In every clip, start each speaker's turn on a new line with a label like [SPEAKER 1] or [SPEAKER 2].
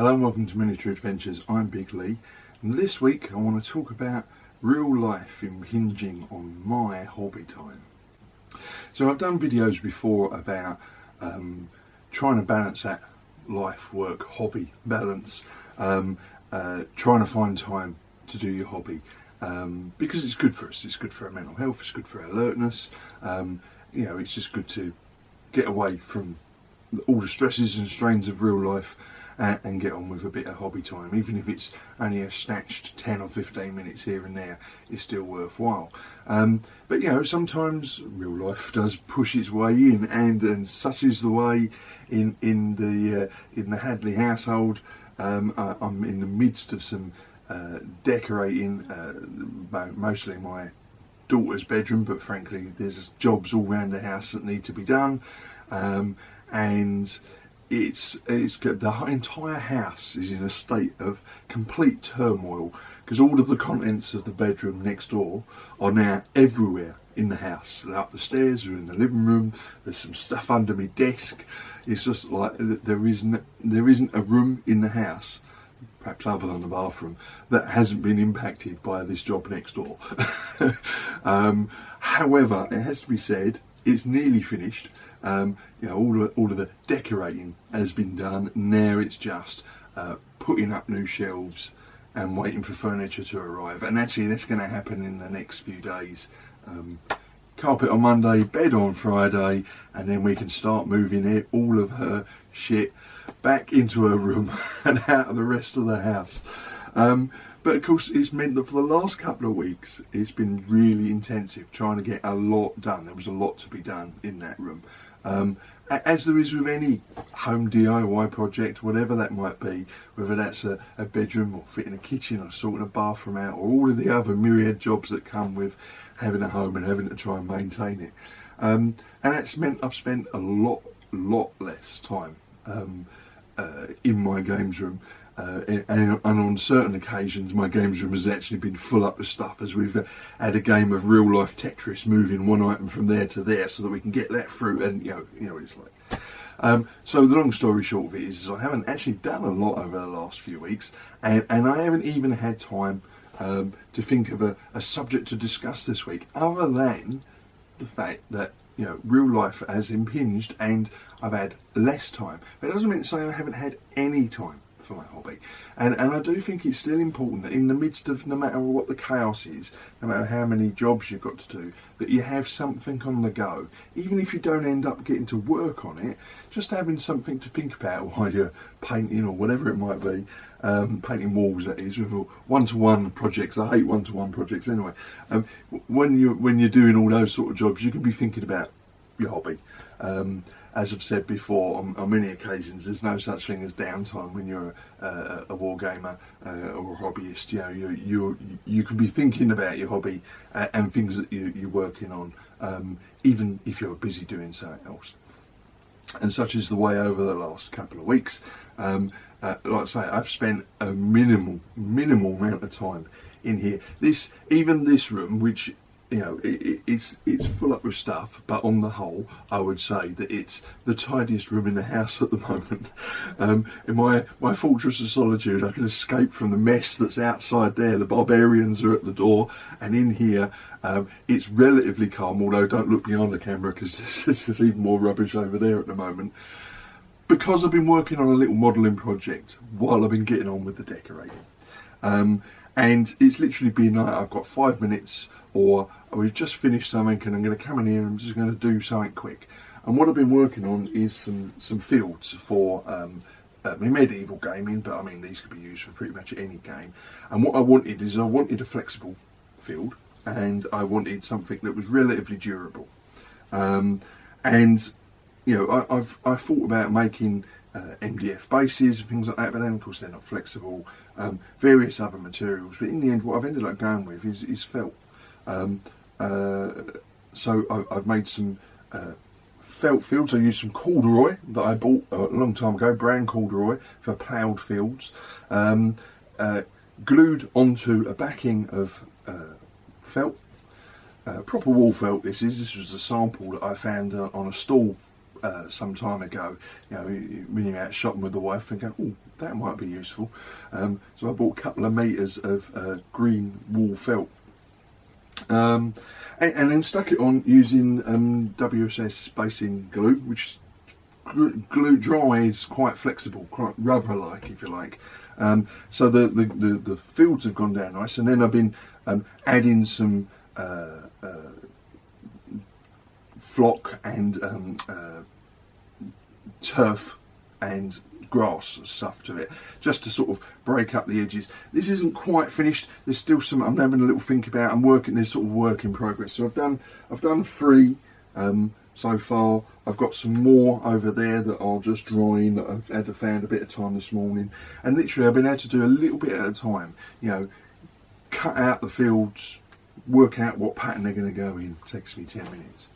[SPEAKER 1] Hello and welcome to Miniature Adventures. I'm Big Lee, and this week I want to talk about real life impinging on my hobby time. So I've done videos before about trying to balance that life, work, hobby balance, trying to find time to do your hobby, because it's good for us, it's good for our mental health, it's good for our alertness, it's just good to get away from all the stresses and strains of real life and get on with a bit of hobby time. Even if it's only a snatched 10 or 15 minutes here and there, it's still worthwhile. But sometimes real life does push its way in, and such is the way in the Hadley household. I'm in the midst of some decorating, mostly my daughter's bedroom, but frankly there's jobs all around the house that need to be done, and it's the entire house is in a state of complete turmoil because all of the contents of the bedroom next door are now everywhere in the house. They're up the stairs, or in the living room. There's some stuff under my desk. It's just like there isn't a room in the house, perhaps other than the bathroom, that hasn't been impacted by this job next door. However, it has to be said, it's nearly finished. All of the decorating has been done. Now it's just putting up new shelves and waiting for furniture to arrive. And actually, that's going to happen in the next few days. Carpet on Monday, bed on Friday, and then we can start moving all of her shit back into her room and out of the rest of the house. But of course, it's meant that for the last couple of weeks, it's been really intensive trying to get a lot done. There was a lot to be done in that room. As there is with any home DIY project, whatever that might be, whether that's a bedroom or fitting a kitchen or sorting a bathroom out, or all of the other myriad jobs that come with having a home and having to try and maintain it. And that's meant I've spent a lot less time in my games room. And on certain occasions my games room has actually been full up with stuff as we've had a game of real life Tetris, moving one item from there to there so that we can get that through, and you know what it's like. So the long story short of it is I haven't actually done a lot over the last few weeks, and I haven't even had time to think of a subject to discuss this week, other than the fact that real life has impinged and I've had less time. But it doesn't mean to say I haven't had any time for my hobby, and I do think it's still important that in the midst of, no matter what the chaos is, no matter how many jobs you've got to do, that you have something on the go, even if you don't end up getting to work on it. Just having something to think about while you're painting or whatever it might be, painting walls, that is, with one-to-one projects. I hate one-to-one projects anyway. When you're doing all those sort of jobs, you can be thinking about your hobby. As I've said before, on many occasions, there's no such thing as downtime when you're a war gamer or a hobbyist. You can be thinking about your hobby and things that you're working on, even if you're busy doing something else. And such is the way over the last couple of weeks. Like I say, I've spent a minimal amount of time in here. This room, which it's full up with stuff, but on the whole I would say that it's the tidiest room in the house at the moment. In my fortress of solitude, I can escape from the mess that's outside there. The barbarians are at the door, and in here it's relatively calm, although don't look behind the camera because there's even more rubbish over there at the moment, because I've been working on a little modelling project while I've been getting on with the decorating. And it's literally been like, I've got 5 minutes, or we've just finished something and I'm going to come in here and I'm just going to do something quick. And what I've been working on is some fields for my medieval gaming, but I mean these could be used for pretty much any game. And what I wanted is a flexible field, and I wanted something that was relatively durable. And I thought about making MDF bases and things like that, but then of course they're not flexible. Various other materials, but in the end what I've ended up going with is felt. So I've made some felt fields. I used some corduroy that I bought a long time ago, brown corduroy for ploughed fields, glued onto a backing of felt, proper wall felt. This was a sample that I found on a stall some time ago. You know, when you're out shopping with the wife and go, oh, that might be useful. So I bought a couple of metres of green wool felt. And then stuck it on using WSS spacing glue, which glue dries quite flexible, quite rubber-like, if you like. So the fields have gone down nice, and then I've been adding some flock and turf and grass stuff to it, just to sort of break up the edges. This isn't quite finished. There's still some I'm having a little think about. I'm working. There's sort of work in progress. So I've done 3 so far. I've got some more over there that are just drying, that I've had to found a bit of time this morning, and literally I've been able to do a little bit at a time. You know, cut out the fields, work out what pattern they're going to go in. Takes me 10 minutes.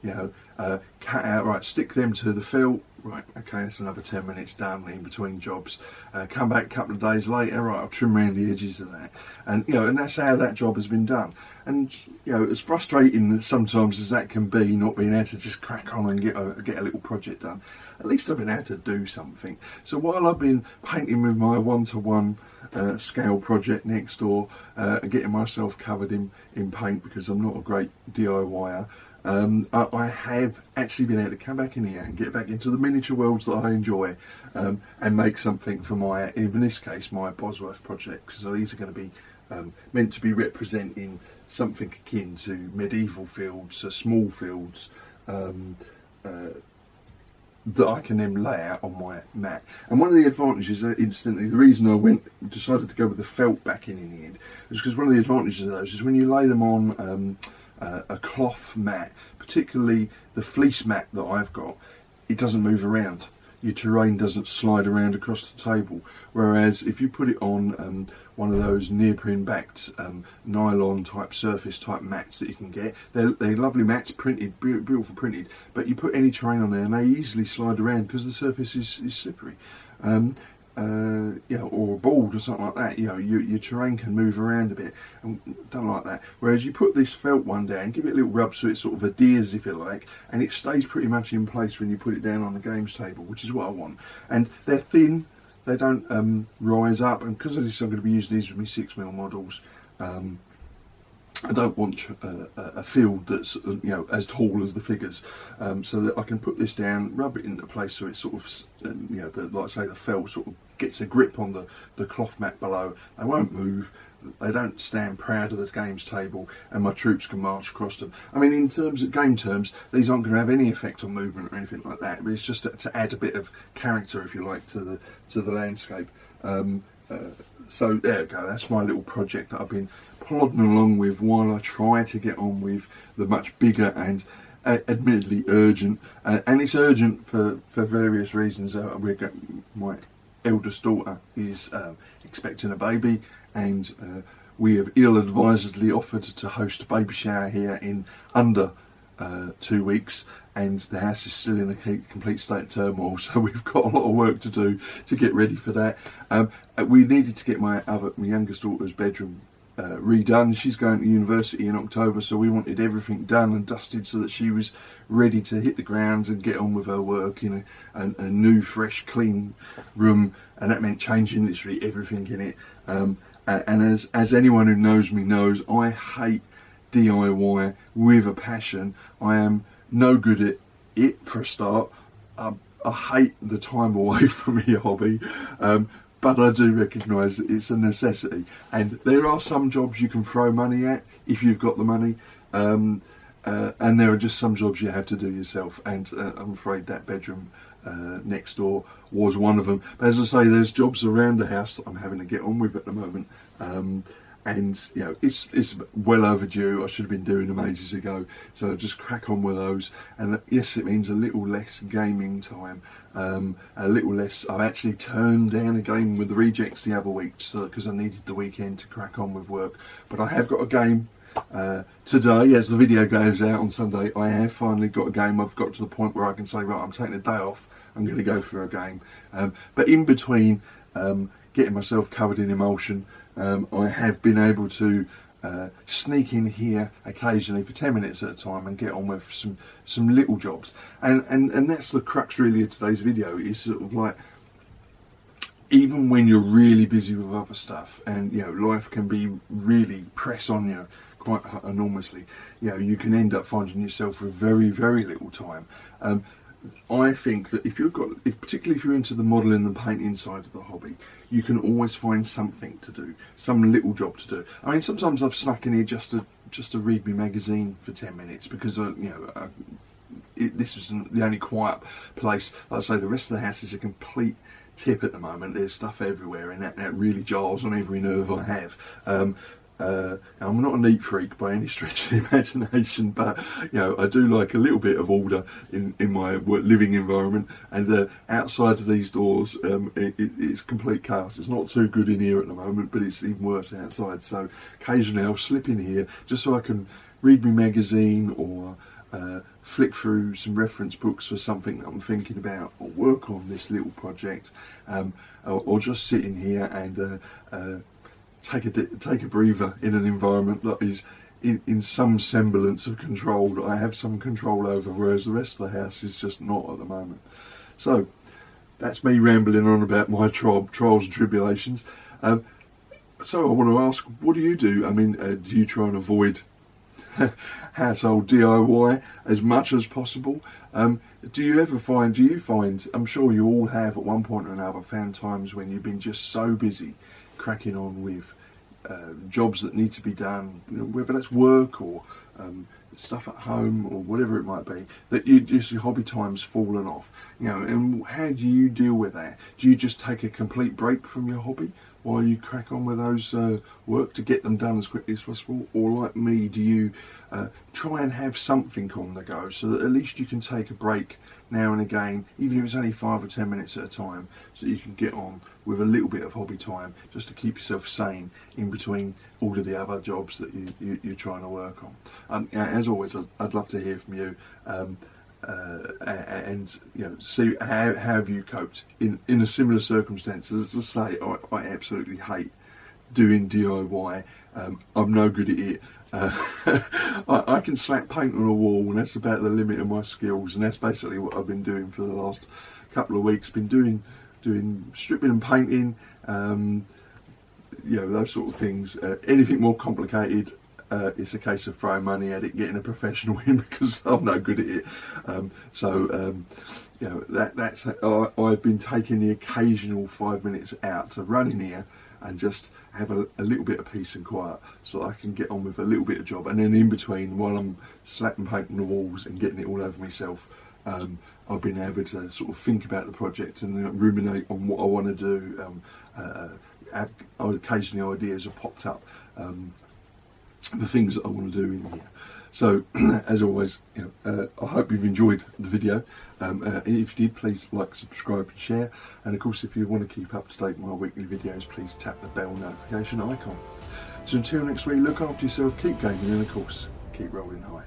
[SPEAKER 1] You know, cut out, right, stick them to the felt, right, okay, that's another 10 minutes done in between jobs. Come back a couple of days later, right, I'll trim around the edges of that. And, you know, and that's how that job has been done. And, you know, as frustrating sometimes as that can be, not being able to just crack on and get a little project done, at least I've been able to do something. So while I've been painting with my one-to-one scale project next door, and getting myself covered in paint because I'm not a great DIYer, I have actually been able to come back in here and get back into the miniature worlds that I enjoy, and make something for my, in this case, my Bosworth project. So these are going to be meant to be representing something akin to medieval fields, small fields, that I can then lay out on my mat. And one of the advantages, instantly, the reason I decided to go with the felt backing in the end, is because one of the advantages of those is when you lay them on a cloth mat, particularly the fleece mat that I've got, it doesn't move around. Your terrain doesn't slide around across the table. Whereas if you put it on one of those neoprene backed nylon type surface type mats that you can get, they're lovely mats, printed, beautiful printed, but you put any terrain on there and they easily slide around because the surface is slippery. You know, or a board or something like that, you know, your terrain can move around a bit, and don't like that. Whereas you put this felt one down, give it a little rub so it sort of adheres, if you like, and it stays pretty much in place when you put it down on the games table, which is what I want. And they're thin, they don't rise up, and because of this I'm going to be using these with my 6mm models. I don't want a field that's you know, as tall as the figures, so that I can put this down, rub it into place so it sort of, you know, like I say, the felt sort of gets a grip on the cloth mat below. They won't move, they don't stand proud of the games table, and my troops can march across them. I mean, in terms of game terms, these aren't going to have any effect on movement or anything like that, but it's just to add a bit of character, if you like, to the landscape. So there we go, that's my little project that I've been plodding along with while I try to get on with the much bigger and admittedly urgent, and it's urgent for various reasons. My eldest daughter is expecting a baby, and we have ill-advisedly offered to host a baby shower here in under 2 weeks, and the house is still in a complete state of turmoil, so we've got a lot of work to do to get ready for that. We needed to get my youngest daughter's bedroom redone. She's going to university in October, so we wanted everything done and dusted so that she was ready to hit the grounds and get on with her work in a new, fresh, clean room, and that meant changing literally everything in it. And as anyone who knows me knows, I hate DIY with a passion. I am no good at it, for a start. I hate the time away from my hobby, but I do recognise that it's a necessity, and there are some jobs you can throw money at if you've got the money, and there are just some jobs you have to do yourself, and I'm afraid that bedroom next door was one of them. But as I say, there's jobs around the house that I'm having to get on with at the moment, and you know, it's well overdue. I should have been doing them ages ago, so I'll just crack on with those. And yes, it means a little less gaming time, a little less. I've actually turned down a game with the rejects the other week, because I needed the weekend to crack on with work. But I have got a game today, as the video goes out on Sunday. I have finally got a game. I've got to the point where I can say, right, I'm taking a day off, I'm going to go for a game. But in between getting myself covered in emulsion, I have been able to sneak in here occasionally for 10 minutes at a time and get on with some little jobs. And that's the crux really of today's video, is sort of like, even when you're really busy with other stuff and, you know, life can be really press on you quite enormously, you know, you can end up finding yourself with very, very little time. I think that particularly if you're into the modelling and painting side of the hobby, you can always find something to do, some little job to do. I mean, sometimes I've snuck in here just to read me magazine for 10 minutes because, this was the only quiet place. Like I say, the rest of the house is a complete tip at the moment. There's stuff everywhere, and that really jars on every nerve I have. I'm not a neat freak by any stretch of the imagination, but you know, I do like a little bit of order in my living environment, and outside of these doors it's complete chaos. It's not too good in here at the moment, but it's even worse outside. So occasionally I'll slip in here just so I can read my magazine or flick through some reference books for something that I'm thinking about, or work on this little project, or just sit in here and take a breather in an environment that is in some semblance of control, that I have some control over, whereas the rest of the house is just not at the moment. So that's me rambling on about my trials and tribulations. So I want to ask, what do you do? I mean, do you try and avoid household DIY as much as possible? Do you find, I'm sure you all have at one point or another, found times when you've been just so busy cracking on with jobs that need to be done, you know, whether that's work or stuff at home or whatever it might be, that your hobby time's fallen off, you know, and how do you deal with that? Do you just take a complete break from your hobby while you crack on with those work to get them done as quickly as possible? Or like me, do you try and have something on the go so that at least you can take a break now and again, even if it's only 5 or 10 minutes at a time, so that you can get on with a little bit of hobby time just to keep yourself sane in between all of the other jobs that you're trying to work on? As always, I'd love to hear from you, and you know, see how have you coped in a similar circumstance. As I say, I absolutely hate doing DIY. I'm no good at it. I can slap paint on a wall, and that's about the limit of my skills, and that's basically what I've been doing for the last couple of weeks. Been doing stripping and painting, you know, those sort of things. Anything more complicated, it's a case of throwing money at it, getting a professional in, because I'm no good at it. You know, that's I've been taking the occasional 5 minutes out to run in here and just have a little bit of peace and quiet, so I can get on with a little bit of job. And then in between, while I'm slapping paint on the walls and getting it all over myself, I've been able to sort of think about the project and ruminate on what I want to do. Occasionally ideas have popped up, the things that I want to do in here. So as always, you know, I hope you've enjoyed the video. If you did, please like, subscribe and share, and of course if you want to keep up to date with my weekly videos, please tap the bell notification icon. So until next week, look after yourself, keep gaming, and of course keep rolling high.